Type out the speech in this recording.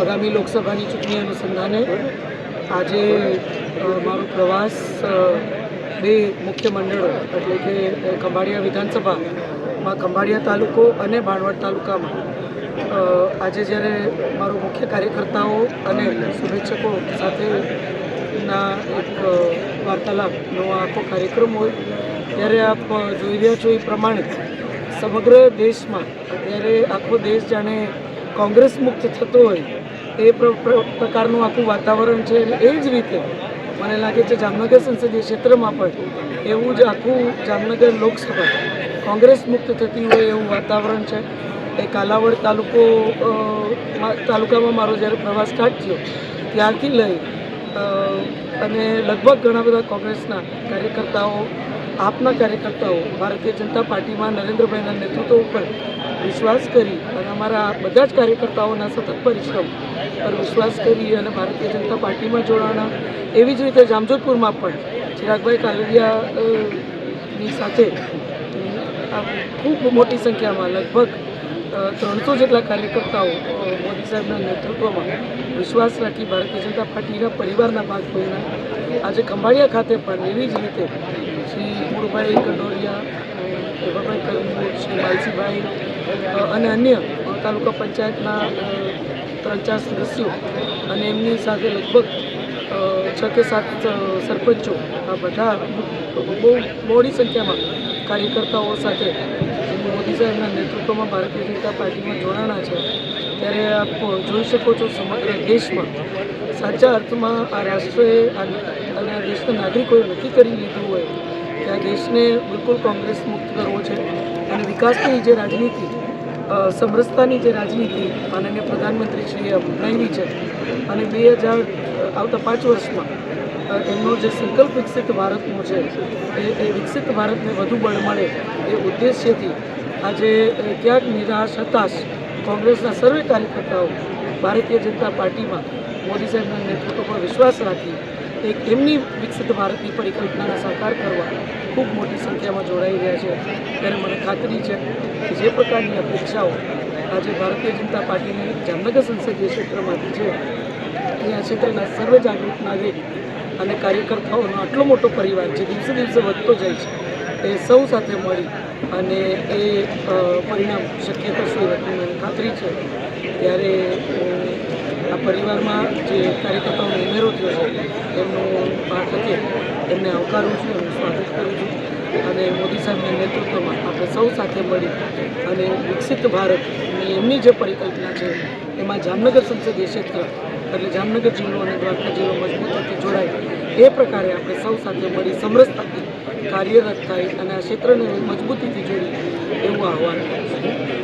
આગામી લોકસભાની ચૂંટણી અનુસંધાને આજે મારો પ્રવાસ બે મુખ્ય મંડળો એટલે કે ખંભાળિયા વિધાનસભામાં ખંભાળિયા તાલુકો અને ભાણવડ તાલુકામાં આજે જ્યારે મારો મુખ્ય કાર્યકર્તાઓ અને શુભેચ્છકો સાથેના એક વાર્તાલાપનો આખો કાર્યક્રમ હોય ત્યારે આપ જોઈ રહ્યા છો એ પ્રમાણે સમગ્ર દેશમાં અત્યારે આખો દેશ જાણે કોંગ્રેસ મુક્ત થતો હોય એ પ્રકારનું આખું વાતાવરણ છે. અને એ જ રીતે મને લાગે છે જામનગર સંસદીય ક્ષેત્રમાં પણ એવું જ આખું જામનગર લોકસભા કોંગ્રેસ મુક્ત થતી હોય એવું વાતાવરણ છે. એ કાલાવડ તાલુકામાં મારો જ્યારે પ્રવાસ સ્ટાર્ટ થયો ત્યારથી લઈ અને લગભગ ઘણા બધા કોંગ્રેસના કાર્યકર્તાઓ આપના કાર્યકર્તાઓ ભારતીય જનતા પાર્ટીમાં નરેન્દ્રભાઈના નેતૃત્વ ઉપર વિશ્વાસ કરી અને અમારા બધા જ કાર્યકર્તાઓના સતત પરિશ્રમ પર વિશ્વાસ કરી અને ભારતીય જનતા પાર્ટીમાં જોડાણા. એવી જ રીતે જામજોધપુરમાં પણ ચિરાગભાઈ કાલરિયાની સાથે ખૂબ મોટી સંખ્યામાં લગભગ 300 જેટલા કાર્યકર્તાઓ મોદી સાહેબના નેતૃત્વમાં વિશ્વાસ રાખી ભારતીય જનતા પાર્ટીના પરિવારના ભાગ બન્યા. આજે ખંભાળિયા ખાતે પણ એવી જ રીતે શ્રી મુળભાઈ કંડોરિયા, દેવાભાઈ કરમૂર, શ્રી માલસીભાઈ અને અન્ય તાલુકા પંચાયતના 3-4 સદસ્યો અને એમની સાથે લગભગ 6 કે 7 સરપંચો આ બધા બહુ મોટી સંખ્યામાં કાર્યકર્તાઓ સાથે મોદી સાહેબના નેતૃત્વમાં ભારતીય જનતા પાર્ટીમાં જોડાણા છે. ત્યારે આપ જોઈ શકો છો સમગ્ર દેશમાં સાચા અર્થમાં આ રાષ્ટ્રએ અને આ દેશના નાગરિકોએ નક્કી કરી લીધું હોય કે આ દેશને બિલકુલ કોંગ્રેસ મુક્ત કરવો છે અને વિકાસની જે રાજનીતિ સમરસતાની જે રાજનીતિ માનનીય પ્રધાનમંત્રીશ્રીએ અપનાવી છે અને 2000 આવતા 5 વર્ષમાં એમનો જે સંકલ્પ વિકસિત ભારતનો છે એ વિકસિત ભારતને વધુ બળ મળે એ ઉદ્દેશ્યથી આજે ક્યાંક નિરાશ હતાશ કોંગ્રેસના સર્વે કાર્યકર્તાઓ ભારતીય જનતા પાર્ટીમાં મોદી સાહેબના નેતૃત્વ પર વિશ્વાસ રાખી એક એમની વિકસિત ભારતની પરિકલ્પનાને સાકાર કરવા ખૂબ મોટી સંખ્યામાં જોડાઈ રહ્યા છે. ત્યારે મને ખાતરી છે કે જે પ્રકારની અપેક્ષાઓ આજે ભારતીય જનતા પાર્ટીની જામનગર સંસદીય ક્ષેત્રમાંથી છે એ આ ક્ષેત્રના સર્વ જાગૃત નાગરિક અને કાર્યકર્તાઓનો આટલો મોટો પરિવાર જે દિવસે દિવસે વધતો જાય છે એ સૌ સાથે મળી અને એ પરિણામ શક્ય કરશે એવી મને ખાતરી છે. ત્યારે આ પરિવારમાં જે કાર્યકર્તાઓનો ઉમેરો થયો છે એમનું આ તકે એમને આવકારું છું, એમનું સ્વાગત કરું છું અને મોદી સાહેબના નેતૃત્વમાં આપણે સૌ સાથે મળી અને વિકસિત ભારતની એમની જે પરિકલ્પના છે એમાં જામનગર સંસદીય ક્ષેત્ર એટલે જામનગર જિલ્લો અને દ્વારકા જિલ્લો મજબૂતીથી જોડાય એ પ્રકારે આપણે સૌ સાથે મળી સમરસતાથી કાર્યરત થાય અને આ ક્ષેત્રને મજબૂતીથી જોડી એવું આહ્વાન કરું છું.